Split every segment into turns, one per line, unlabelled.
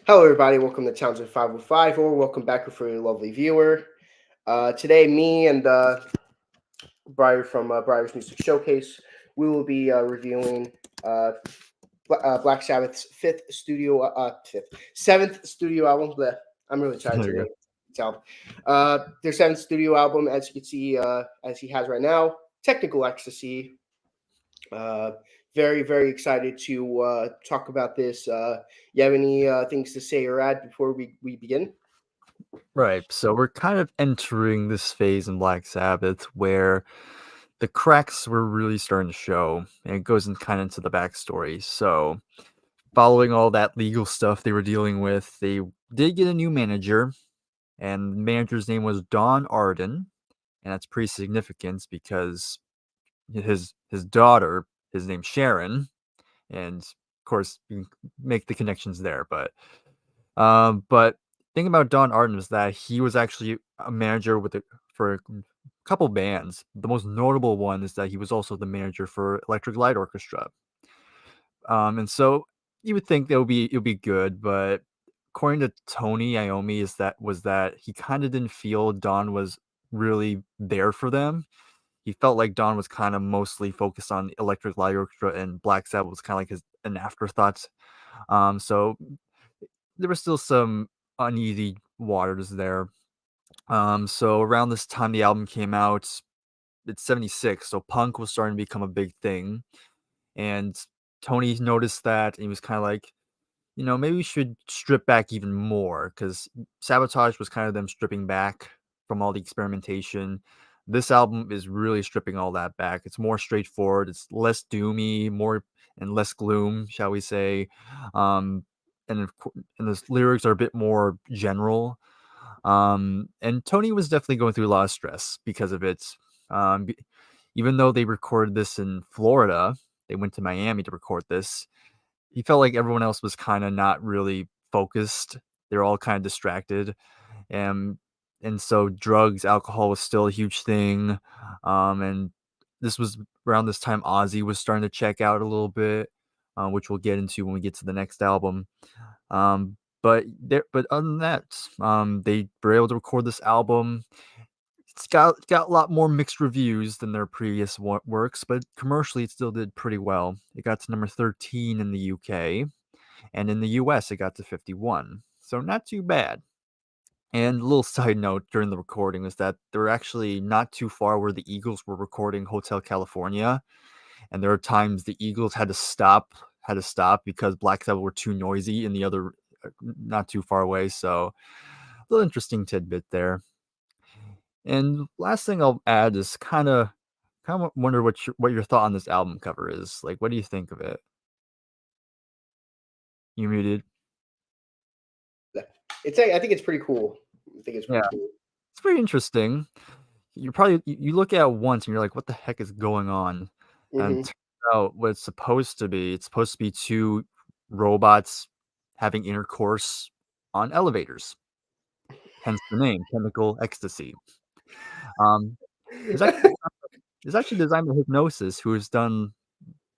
Hello, everybody. Welcome to Townsend 505, or welcome back for your lovely viewer. Today, me and Bryer from Breyer's Music Showcase, we will be reviewing uh, Black Sabbath's seventh studio album. Bleh, I'm really tired
There you
today.
go.
Tell. Their seventh studio album, as you can see, as he has right now, Technical Ecstasy. Uh, Very, very excited to talk about this. You have any things to say or add before we begin?
Right. So we're kind of entering this phase in Black Sabbath where the cracks were really starting to show, and it goes in kind of into the backstory. So, following all that legal stuff they were dealing with, they did get a new manager, and the manager's name was Don Arden, and that's pretty significant because his daughter, his name's Sharon, and of course you can make the connections there, but thing about Don Arden is that he was actually a manager for a couple bands. The most notable one is that he was also the manager for Electric Light Orchestra. And so you would think it would be good, but according to Tony Iommi, is that he kind of didn't feel Don was really there for them. He felt like Don was kind of mostly focused on Electric Light Orchestra, and Black Sabbath was kind of like an afterthought. So there was still some uneasy waters there. So around this time the album came out, it's 76, so punk was starting to become a big thing. And Tony noticed that and he was kind of like, maybe we should strip back even more because Sabotage was kind of them stripping back from all the experimentation. This album is really stripping all that back. It's more straightforward. It's less doomy, more and less gloom, shall we say. Um, and the lyrics are a bit more general. And Tony was definitely going through a lot of stress because of it. Um, b- Even though they recorded this in Florida, they went to Miami to record this. He felt like everyone else was kind of not really focused. They're all kind of distracted, and and so drugs, alcohol was still a huge thing. And this was around this time Ozzy was starting to check out a little bit, which we'll get into when we get to the next album. But other than that, they were able to record this album. It's got a lot more mixed reviews than their previous works, but commercially it still did pretty well. It got to number 13 in the UK, and in the US it got to 51. So not too bad. And a little side note during the recording was that they were actually not too far where the Eagles were recording Hotel California, and there are times the Eagles had to stop because Black Sabbath were too noisy in the other not too far away. So a little interesting tidbit there. And last thing I'll add is kind of wonder what your thought on this album cover is. Like, what do you think of it? You muted.
I think it's pretty cool. I think it's
Yeah,
pretty cool.
it's pretty interesting. You look at it once and you're like, what the heck is going on? And
Hmm.
turns out what it's supposed to be two robots having intercourse on elevators. Hence the name, Chemical Ecstasy. Um, it's actually it's actually designed by Hypnosis, who has done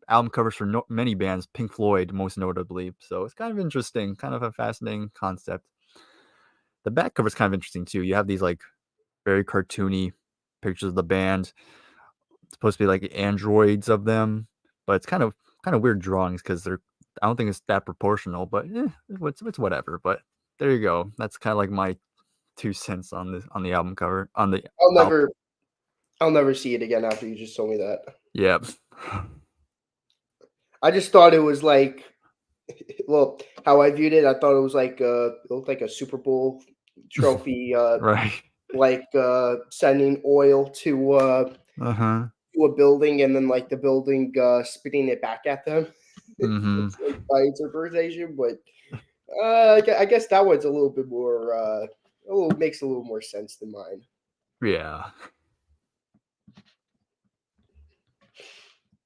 album covers for many bands, Pink Floyd most notably. So it's kind of interesting, kind of a fascinating concept. The back cover is kind of interesting too. You have these like very cartoony pictures of the band. It's supposed to be like androids of them, but it's kind of weird drawings because they're. I don't think it's that proportional, but it's whatever. But there you go. That's kind of like my 2 cents on the album cover on the
I'll
album.
never, I'll never see it again after you just told me that.
Yeah.
I just thought it was like, well, how I viewed it, I thought it was like, it looked like a Super Bowl trophy,
Right.
like sending oil
Uh huh.
to a building and then like the building spitting it back at them.
Mm-hmm.
It's like my interpretation, but I guess that one's a little bit more, a little makes a little more sense than mine.
Yeah.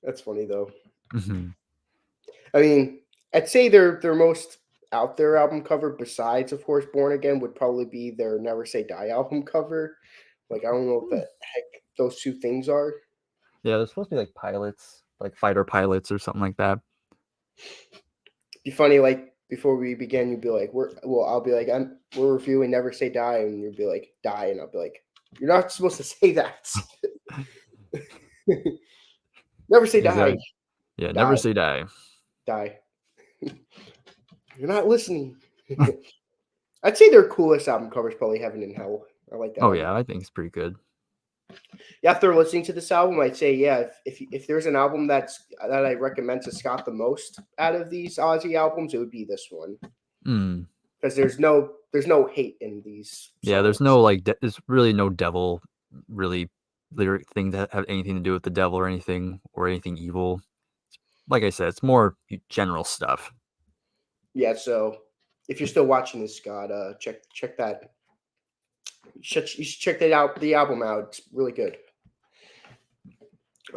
That's funny though.
Mm-hmm.
I mean, I'd say their most out there album cover, besides of course Born Again, would probably be their Never Say Die album cover. Like I don't know what the heck those two things are.
Yeah, they're supposed to be like pilots, like fighter pilots or something like that.
Be funny, like before we begin, you'd be like, I'll be like, we're reviewing Never Say Die, and you'd be like, die, and I'll be like, you're not supposed to say that. Never say die,
Exactly. Yeah, never
die,
say die.
die. You're not listening. I'd say their coolest album cover is probably Heaven and Hell. I like that
Oh
album.
yeah, I think it's pretty good.
Yeah, after listening to this album, I'd say yeah. If there's an album that I recommend to Scott the most out of these Ozzy albums, it would be this one
Mm.
because there's no hate in these
Yeah,
songs.
there's no like, there's really no devil, really lyric thing that have anything to do with the devil or anything evil. Like I said, it's more general stuff.
Yeah, so if you're still watching this, Scott, check that. You should check that out. The album out. It's really good.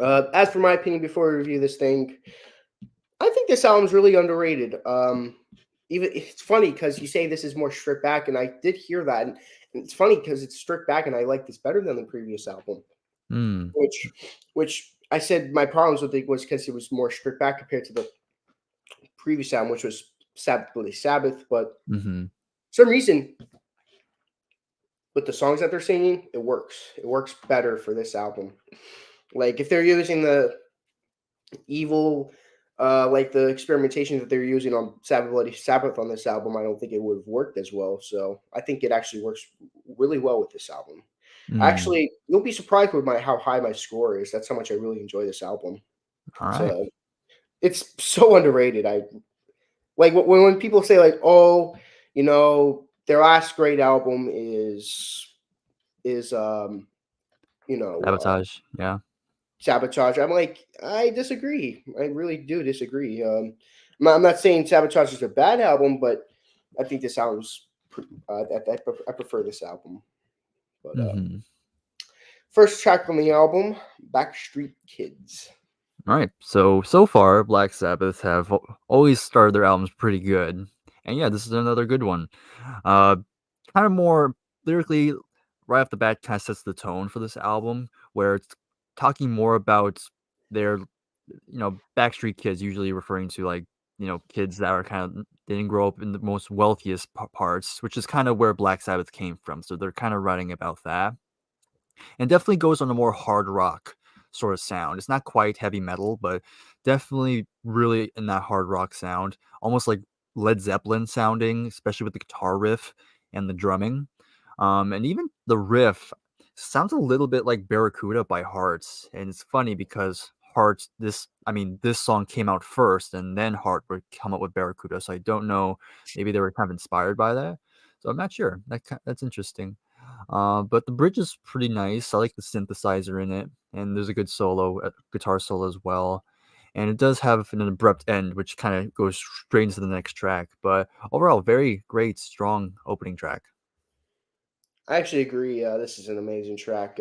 As for my opinion, before we review this thing, I think this album's really underrated. Even it's funny because you say this is more stripped back, and I did hear that, and it's funny because it's stripped back, and I like this better than the previous album.
Mm.
Which I said my problems with it was because it was more stripped back compared to the previous album, which was Sabbath, Bloody Sabbath. But
Mm-hmm.
for some reason, with the songs that they're singing, it works. It works better for this album. Like if they're using the evil, like the experimentation that they're using on Sabbath Bloody Sabbath on this album, I don't think it would have worked as well. So I think it actually works really well with this album.
Mm.
Actually, you'll be surprised with how high my score is. That's how much I really enjoy this album.
All right.
So it's so underrated. I like when people say like, oh, their last great album is you know
Sabotage. Yeah.
Sabotage. I'm like, I disagree. I really do disagree. I'm not saying Sabotage is a bad album, but I think this album's I prefer this album. But
Mm-hmm.
first track from the album, Backstreet Kids.
All right. So far, Black Sabbath have always started their albums pretty good, and yeah, this is another good one. Uh, kind of more lyrically, right off the bat, kind of sets the tone for this album, where it's talking more about their, Backstreet Kids, usually referring to like, kids that are kind of they didn't grow up in the most wealthiest parts, which is kind of where Black Sabbath came from. So they're kind of writing about that, and definitely goes on a more hard rock sort of sound. It's not quite heavy metal, but definitely really in that hard rock sound, almost like Led Zeppelin sounding, especially with the guitar riff and the drumming. And even the riff sounds a little bit like Barracuda by Hearts. And it's funny because Hearts, this song came out first, and then Heart would come up with Barracuda. So I don't know, maybe they were kind of inspired by that. So I'm not sure. That's interesting. But the bridge is pretty nice. I like the synthesizer in it, and there's a good solo, guitar solo as well. And it does have an abrupt end, which kind of goes straight into the next track. But overall, very great, strong opening track.
I actually agree. This is an amazing track.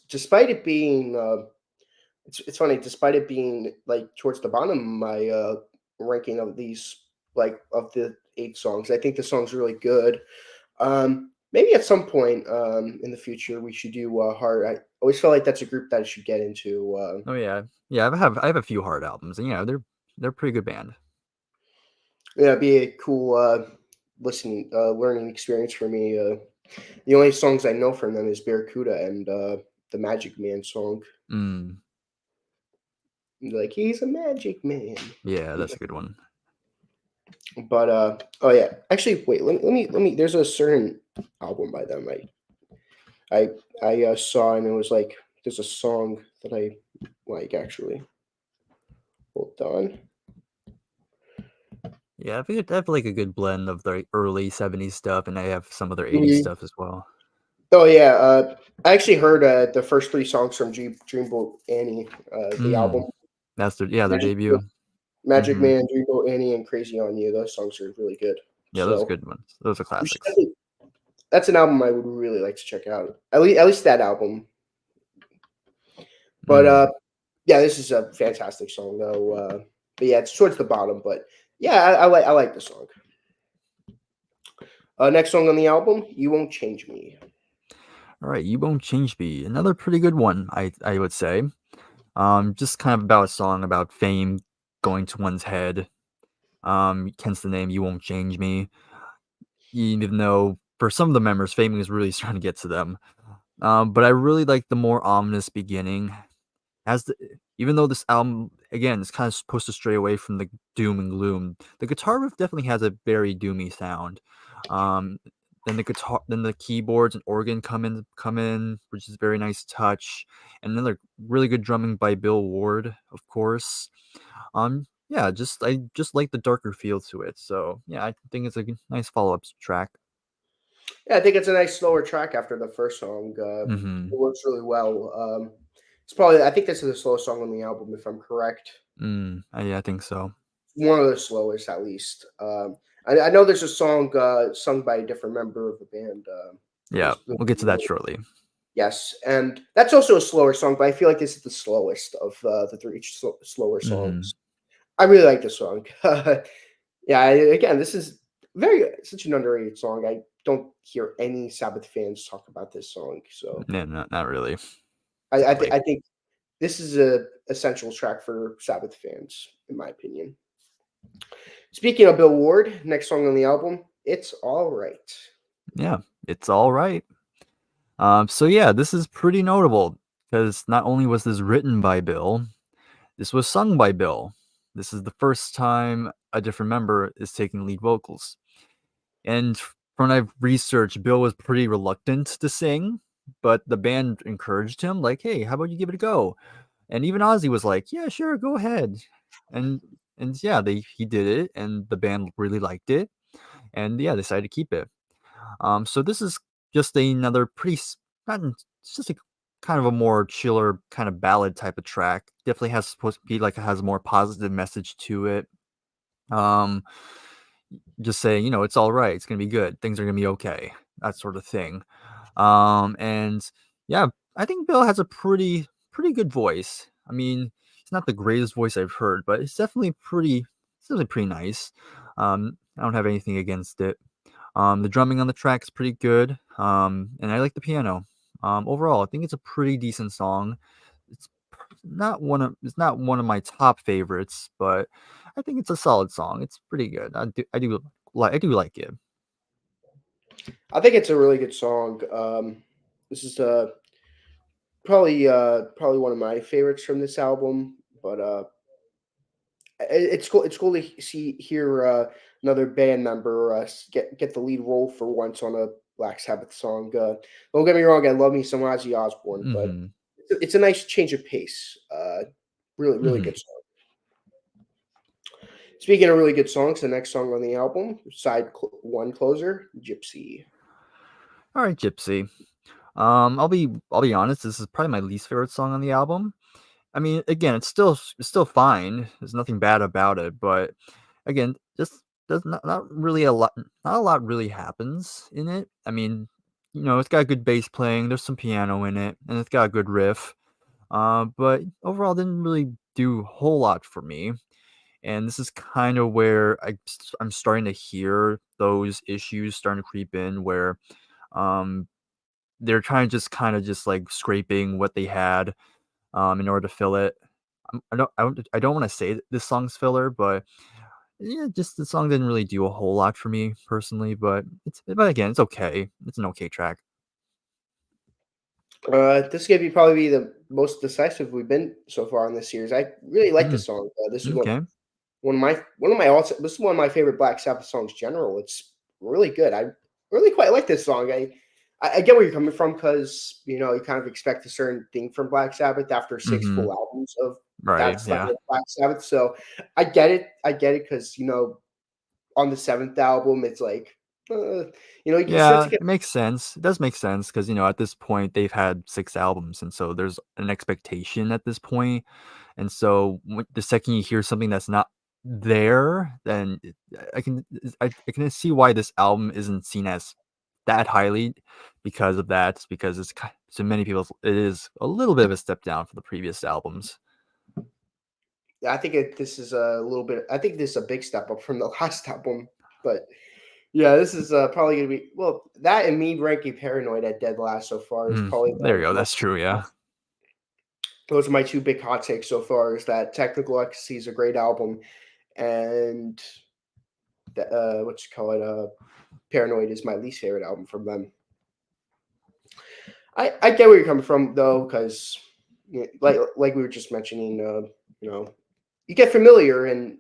Despite it being, it's funny. Despite it being like towards the bottom of my ranking of these, like of the 8 songs, I think the song's really good. Maybe at some point in the future we should do Heart. I always felt like that's a group that I should get into.
Oh yeah. I have a few hard albums, and yeah, they're a pretty good band.
Yeah, it'd be a cool listening, learning experience for me. The only songs I know from them is Barracuda and the Magic Man song.
Mm,
Like he's a magic man.
yeah, that's a good one.
But oh yeah, actually, wait. Let me. There's a certain album by them I saw, and it was like there's a song that I like actually. Hold on.
Yeah, I have like a good blend of the early '70s stuff, and I have some of their '80s
Mhm.
stuff as well.
Oh yeah, I actually heard the first 3 songs from Dreamboat Annie, the album.
Mm, that's their
Magic,
debut.
Magic
Hmm.
Man, Dreamboat Annie, and Crazy on You. Those songs are really good.
Yeah, those are
So
good ones. Those are
we should
classics.
definitely, that's an album I would really like to check out. At least that album. But
Mm.
yeah, this is a fantastic song though. But yeah, it's towards the bottom. But yeah, I like the song. Next song on the album, "You Won't Change Me."
All right, You Won't Change Me. Another pretty good one, I would say. Just kind of about a song about fame going to one's head. hence the name "You Won't Change Me." Even though for some of the members, fame is really starting to get to them. But I really like the more ominous beginning. As the Even though this album, again, is kind of supposed to stray away from the doom and gloom, the guitar riff definitely has a very doomy sound. Um, then the keyboards and organ come in, which is a very nice touch. And another really good drumming by Bill Ward, of course. Yeah, I just like the darker feel to it. So yeah, I think it's a nice follow-up track.
Yeah, I think it's a nice slower track after the first song.
Mm-hmm.
It works really well. It's probably I think this is the slowest song on the album, if I'm correct.
Yeah, I think so.
One of the slowest, at least. I know there's a song sung by a different member of the band.
Yeah, we'll get to that shortly.
Yes, and that's also a slower song, but I feel like this is the slowest of the three slower
Mm-hmm.
songs. I really like this song. Yeah, again, this is such an underrated song. I don't hear any Sabbath fans talk about this song, so
Yeah, not really. It's
I
great.
I think this is a essential track for Sabbath fans, in my opinion. Speaking of Bill Ward, next song on the album, "It's All Right."
Yeah, it's all right. So yeah, this is pretty notable because not only was this written by Bill, this was sung by Bill. This is the first time a different member is taking lead vocals. And from what I've researched, Bill was pretty reluctant to sing, but the band encouraged him, like, "Hey, how about you give it a go?" And even Ozzy was like, "Yeah, sure, go ahead." And yeah, he did it, and the band really liked it, and yeah, decided to keep it. So this is just another not it's just a kind of a more chiller kind of ballad type of track. Definitely has supposed to be like it has a more positive message to it. Um, just saying, it's all right. It's gonna be good. Things are gonna be okay. That sort of thing. And yeah, I think Bill has a pretty good voice. I mean, it's not the greatest voice I've heard, but it's definitely pretty nice. I don't have anything against it. The drumming on the track is pretty good, and I like the piano. Overall, I think it's a pretty decent song. It's not one of my top favorites, but I think it's a solid song. It's pretty good. I do like it.
I think it's a really good song. This is probably one of my favorites from this album, but it's cool. It's cool to hear another band member get the lead role for once on a Black Sabbath song. Don't get me wrong, I love me some Ozzy Osbourne, but
Mhm.
it's a nice change of pace. Really
Mhm.
good song. Speaking of really good songs, the next song on the album, one closer, "Gypsy."
All right, Gypsy. I'll be honest. This is probably my least favorite song on the album. I mean, again, it's still fine. There's nothing bad about it, but again, just there's not really not a lot really happens in it. I mean, it's got good bass playing. There's some piano in it, and it's got a good riff. But overall, didn't really do a whole lot for me. And this is kind of where I'm starting to hear those issues starting to creep in, where um they're trying to just kind of just like scraping what they had in order to fill it. I don't want to say that this song's filler, but yeah, just the song didn't really do a whole lot for me personally. But again, it's okay. It's an okay track.
This is gonna probably be the most decisive we've been so far in this series. I really like
Mm,
this song. This is
okay.
one of my also this is one of my favorite Black Sabbath songs. General, it's really good. I really quite like this song. I get where you're coming from because you kind of expect a certain thing from Black Sabbath after six
Mm-hmm.
full albums of
Right.
that style
Yeah.
of Black Sabbath. So I get it. I get it because on the seventh album, it's like you start to
Yeah,
get.
it makes sense. It does make sense because at this point they've had 6 albums, and so there's an expectation at this point. And so the second you hear something that's not there, then I can see why this album isn't seen as that highly because of that. Because to many people it is a little bit of a step down from the previous albums.
I think this is a little bit. I think this is a big step up from the last album, but yeah, this is probably gonna be that and me ranking Paranoid at dead last so far is probably
There you go. That's true. Yeah.
those are my two big hot takes so far. Is that Technical Ecstasy is a great album, and What you call it? Paranoid is my least favorite album from them. I get where you're coming from though, because like we were just mentioning, you know, you get familiar and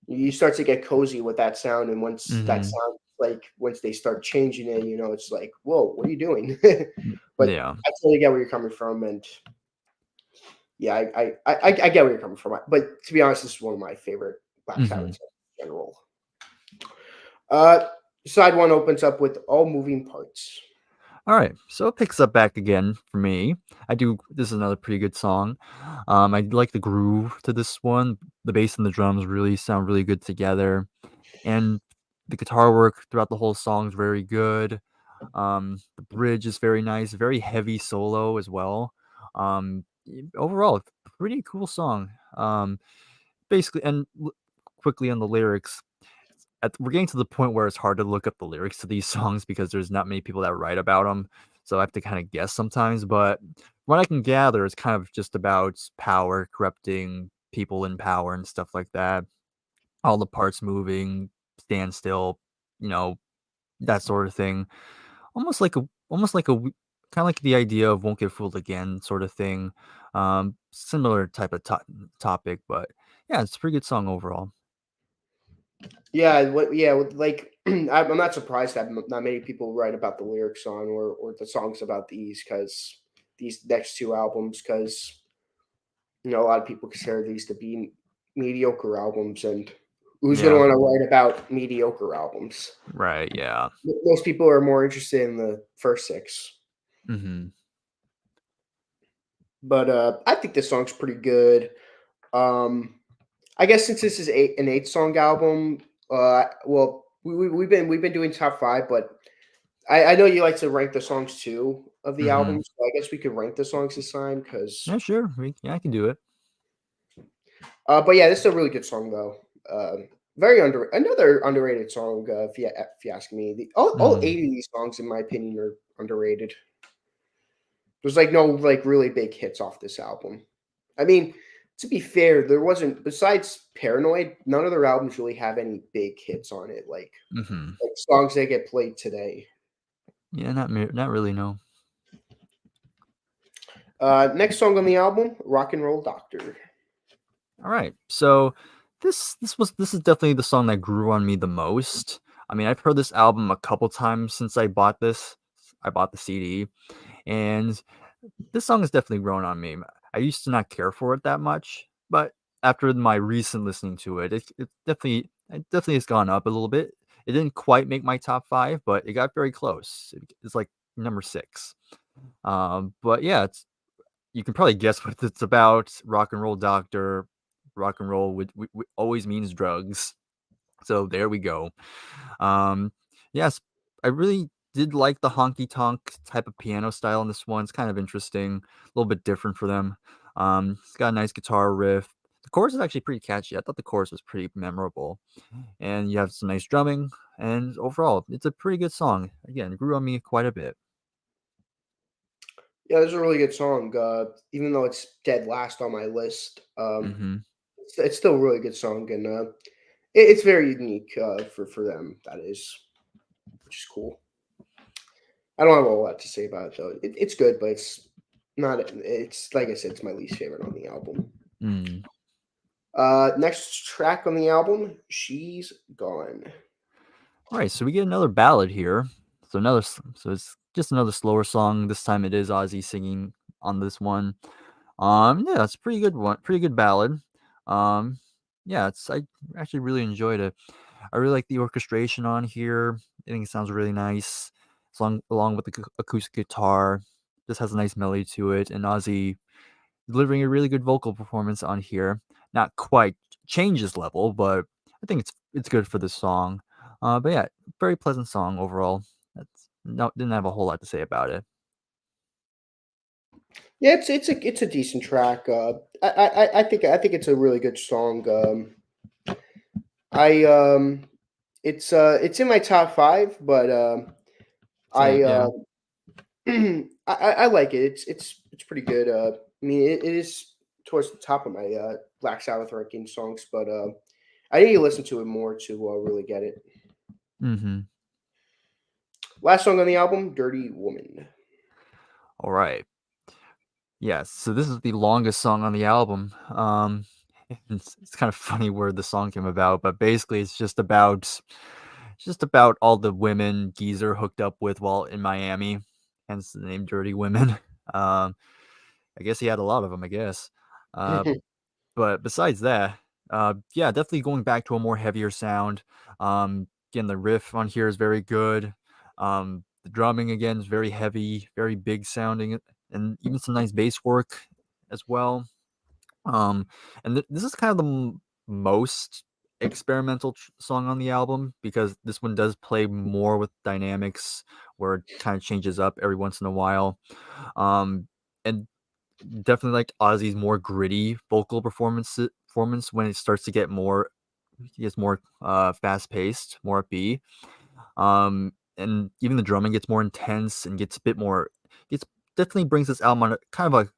you start to get cozy with that sound, and once that
Mhm.
sound once they start changing it, it's like, whoa, what are you doing? But
Yeah.
I totally get where you're coming from, and yeah, I get where you're coming from. But to be honest, this is one of my favorite Black
Mhm.
Sabbath songs in general. Uh, Side one opens up with all moving parts.
Alright, so it picks up back again for me. I do this is another pretty good song. I like the groove to this one. The bass and the drums really sound really good together, and the guitar work throughout the whole song is very good. The bridge is very nice, very heavy solo as well. Overall, pretty cool song. Basically, and quickly on the lyrics, we're getting to the point where it's hard to look up the lyrics to these songs because there's not many people that write about them. So I have to kind of guess sometimes. But what I can gather is kind of just about power corrupting people in power and stuff like that. All the parts moving, stand still, you know, that sort of thing. Almost like a kind of like the idea of "Won't Get Fooled Again" sort of thing. Similar type of topic, but yeah, it's a pretty good song overall.
Yeah, I'm not surprised that not many people write about the lyrics on or the songs about these next two albums, because a lot of people consider these to be mediocre albums, and who's going to
Yeah,
want to write about mediocre albums?
right, yeah.
Most people are more interested in the first six.
Mhm.
But I think this song's pretty good. Um, I guess since this is an 8 song album, well, we've been doing top five, but I know you like to rank the songs too of the
Mhm.
albums. So I guess we could rank the songs this time,
Yeah, sure. Yeah, I can do it.
but yeah, this is a really good song though. Very another underrated song, if you ask me. All
Mhm.
8 of these songs, in my opinion, are underrated. There's no really big hits off this album. I mean, to be fair, there wasn't, besides Paranoid, none of their albums really have any big hits on it,
Mhm.
like songs that get played today.
Yeah, not really, no.
Next song on the album, Rock and Roll Doctor.
Alright, so this is definitely the song that grew on me the most. I mean, I've heard this album a couple times since I bought this. I bought the CD, and this song has definitely grown on me. I used to not care for it that much, but after my recent listening to it, it definitely has gone up a little bit. It didn't quite make my top 5, but it got very close. It's like number 6. But yeah, you can probably guess what it's about. Rock and roll doctor, rock and roll always means drugs. So there we go. Um, yes, I really did like the honky tonk type of piano style in this one. It's kind of interesting, a little bit different for them. It's got a nice guitar riff. The chorus is actually pretty catchy. I thought the chorus was pretty memorable, and you have some nice drumming. And overall, it's a pretty good song. Again, it grew on me quite a bit.
Yeah, this is a really good song. Even though it's dead last on my list,
Hmm.
it's still a really good song, and it's very unique for them. That is, which is cool. I don't have a whole lot to say about it though. It's good, but it's not. It's like I said, it's my least favorite on the album.
Mm.
Next track on the album, She's Gone.
All right, so we get another ballad here. So it's just another slower song. This time it is Ozzy singing on this one. Yeah, it's a pretty good one, pretty good ballad. Um, yeah, I actually really enjoyed it. I really like the orchestration on here. I think it sounds really nice. Along with the acoustic guitar, just has a nice melody to it, and Ozzy delivering a really good vocal performance on here. Not quite Change's level, but I think it's good for this song. But yeah, very pleasant song overall. That's no didn't have a whole lot to say about it.
Yeah, it's a decent track. I think it's a really good song. I it's in my top five, but
Same,
I
yeah.
I like it. It's pretty good. I mean, it is towards the top of my Black Sabbath ranking songs, but I need to listen to it more to really get it.
Mhm.
Last song on the album, "Dirty Woman."
All right. Yes, so this is the longest song on the album. It's kind of funny where the song came about, but basically it's just about all the women Geezer hooked up with while in Miami, hence the name Dirty Women. Um, I guess he had a lot of them, I guess. Uh, but besides that, yeah, definitely going back to a more heavier sound. Again, the riff on here is very good. The drumming again is very heavy, very big sounding, and even some nice bass work as well. Um, and this is kind of the most experimental song on the album because this one does play more with dynamics where it kind of changes up every once in a while. And definitely like Ozzy's more gritty vocal performance when it starts to get more he gets more fast paced, more upbeat. And even the drumming gets more intense and gets a bit more gets definitely brings this album on a kind of a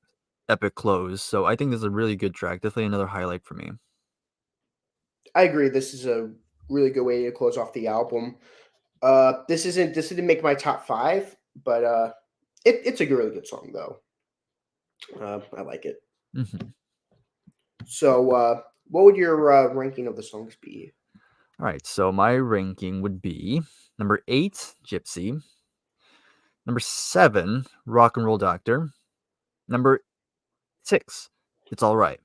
epic close. So I think this is a really good track. Definitely another highlight for me.
I agree. This is a really good way to close off the album. This didn't make my top five, but it's a really good song though. I like it.
Mhm.
So, what would your ranking of the songs be?
All right, so my ranking would be number 8, Gypsy, number 7, Rock and Roll Doctor, number 6, It's All Right,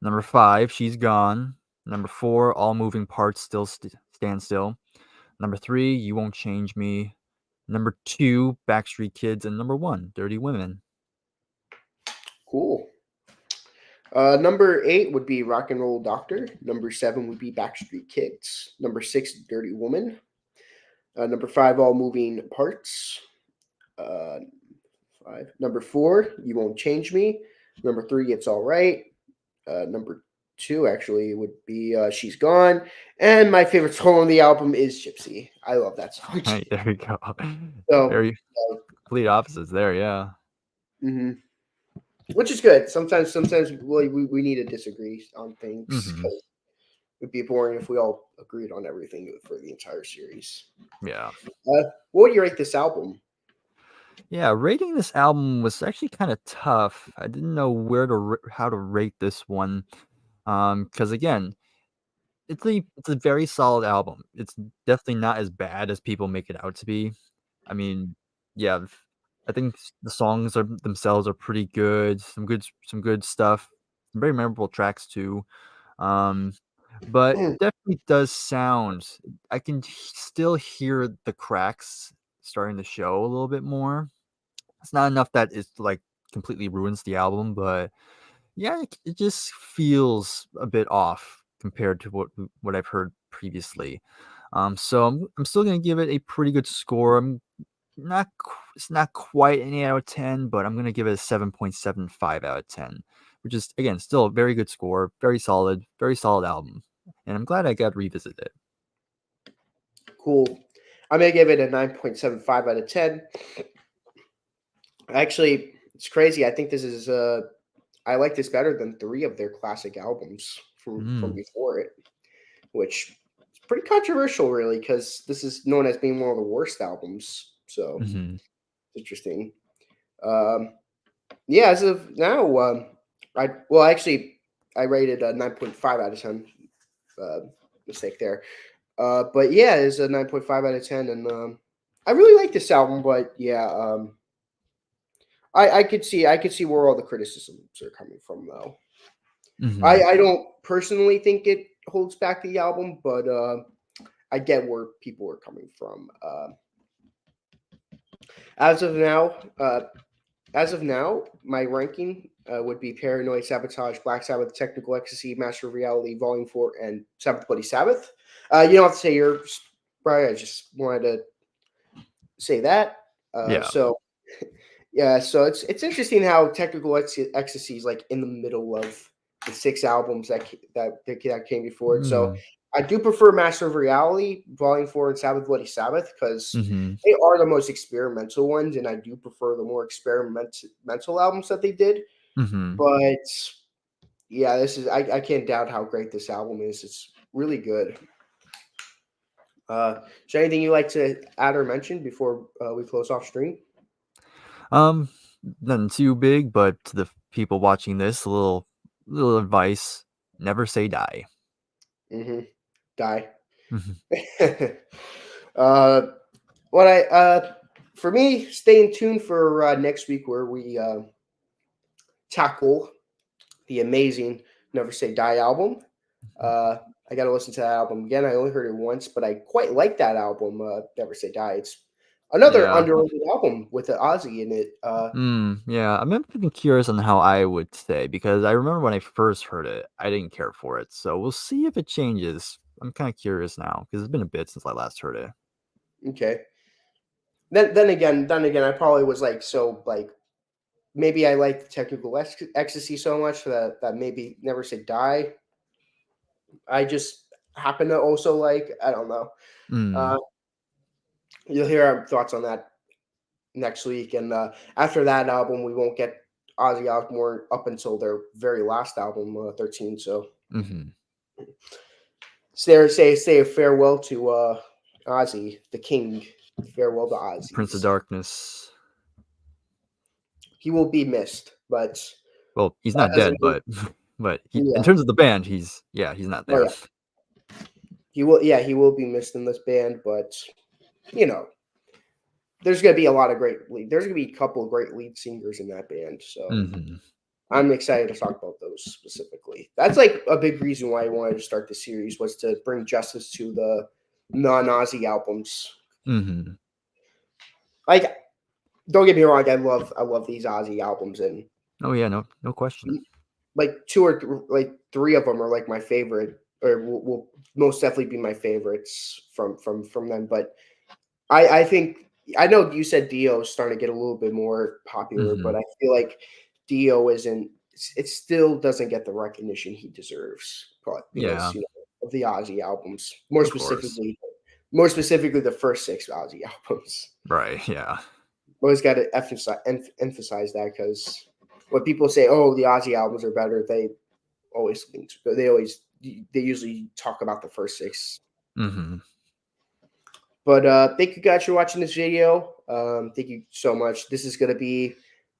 number 5, She's Gone, number 4, All Moving Parts Still Stand Still, number 3, You Won't Change Me, number 2, Backstreet Kids, and number 1, Dirty Women.
Cool. Number eight would be Rock and Roll Doctor. Number seven would be Backstreet Kids. Number six, Dirty Woman. Number five, All Moving Parts. Uh, five. Number four, You Won't Change Me. Number three, It's All Right. Number two, actually, would be She's Gone. And my favorite song on the album is Gypsy. I love that song.
Right, there we go.
So,
Very complete opposites there, yeah.
mhm. Which is good. Sometimes we need to disagree on things
Mhm.
because it'd be boring if we all agreed on everything for the entire series.
Yeah.
What would you rate this album?
Yeah, rating this album was actually kind of tough. I didn't know how to rate this one. Because again, it's a very solid album. It's definitely not as bad as people make it out to be. I mean, yeah, I think the songs are themselves are pretty good. Some good stuff. Some very memorable tracks too. Um, but it definitely does sound. I can still hear the cracks starting to show a little bit more. It's not enough that it's, like, completely ruins the album, but, yeah, it just feels a bit off compared to what I've heard previously. So I'm still gonna give it a pretty good score. It's not quite an 8 out of 10, but I'm gonna give it a 7.75 out of 10, which is, again, still a very good score, very solid album, and I'm glad I got to revisit it.
Cool. I'm gonna give it a 9.75 out of 10. Actually, it's crazy. I think this is I like this better than three of their classic albums from
Mm,
before it, which is pretty controversial, really, because this is known as being one of the worst albums. So
mhm,
it's interesting. Um, yeah, as of now, I rated a 9.5 out of 10. Uh, Mistake there. But yeah, it's a 9.5 out of 10, and I really like this album. But yeah, I could see where all the criticisms are coming from, though.
mhm,
I don't personally think it holds back the album, but I get where people are coming from. As of now, uh, as of now, my ranking would be Paranoid, Sabotage, Black Sabbath, Technical Ecstasy, Master of Reality, Volume 4, and Sabbath Bloody Sabbath. You don't have to say yours, Brian. I just wanted to say that.
yeah,
So yeah, so it's interesting how Technical Ecstasy is like in the middle of the six albums that came before it. So
mm,
I do prefer Master of Reality, Volume 4, and Sabbath Bloody Sabbath because
mhm,
they are the most experimental ones, and I do prefer the more experimental albums that they did.
mhm,
But yeah, this is I can't doubt how great this album is. It's really good. Is there anything you like to add or mention before we close off stream?
Um, Nothing too big, but to the people watching this, little advice: never say die.
Mm-hmm. Die.
Mhm.
uh, what I for me, stay tuned for next week where we tackle the amazing "Never Say Die" album. Uh, I got to listen to that album again. I only heard it once, but I quite like that album. "Never Say Die." It's another
Yeah.
underrated album with the Ozzy in it.
Yeah. I'm even curious on how I would say because I remember when I first heard it, I didn't care for it. So we'll see if it changes. I'm kind of curious now because it's been a bit since I last heard it.
Okay. Then again, I probably was like so like maybe I like the technical ecstasy so much that maybe "Never Say Die." I just happen to also like. I don't know.
Mm.
Uh, you'll hear our thoughts on that next week, and after that album, we won't get Ozzy Osbourne up until their very last album, 13. So
Hmm.
say a farewell to Ozzy, the King. Farewell to
Prince of
Ozzy's.
Darkness.
He will be missed, but
Well, he's
that
not
doesn't
dead,
mean
but but in
yeah.
terms of the band, he's not
Oh
there.
yeah. He will be missed in this band, but you know, there's gonna be a lot of there's gonna be a couple of great lead singers in that band. So
Hmm.
I'm excited to talk about those specifically. That's like a big reason why I wanted to start the series was to bring justice to the non-Ozzy albums.
Hmm.
Like, don't get me wrong, I love these Ozzy albums, and
Oh yeah, no question.
like like three of them are like my favorite, or will most definitely be my favorites from them. But I think I know you said Dio is starting to get a little bit more popular, but
Hmm.
I feel like Dio isn't. It still doesn't get the recognition he deserves, but because
Yeah,
of the Ozzy albums,
of course.
more specifically the first six Ozzy albums.
Right. Yeah.
Always got to emphasize that because when people say, "Oh, the Ozzy albums are better," they usually talk about the first six.
Hmm.
But thank you guys for watching this video. Thank you so much. This is going to be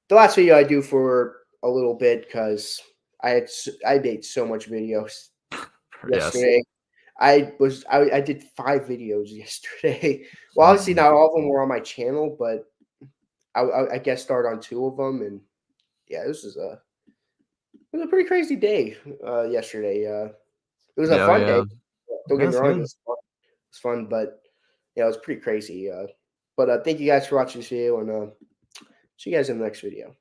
the last video I do for a little bit because I made so much videos
Yes.
yesterday. I did 5 videos yesterday. Well, obviously
Mhm.
not all of them were on my channel, but I guess start on 2 of them, and yeah, it was a pretty crazy day yesterday. It was a
Yeah. Oh
fun day.
yeah.
Don't get me
That's
wrong,
good.
it was fun, but yeah, it was pretty crazy. But thank you guys for watching this video, and see you guys in the next video.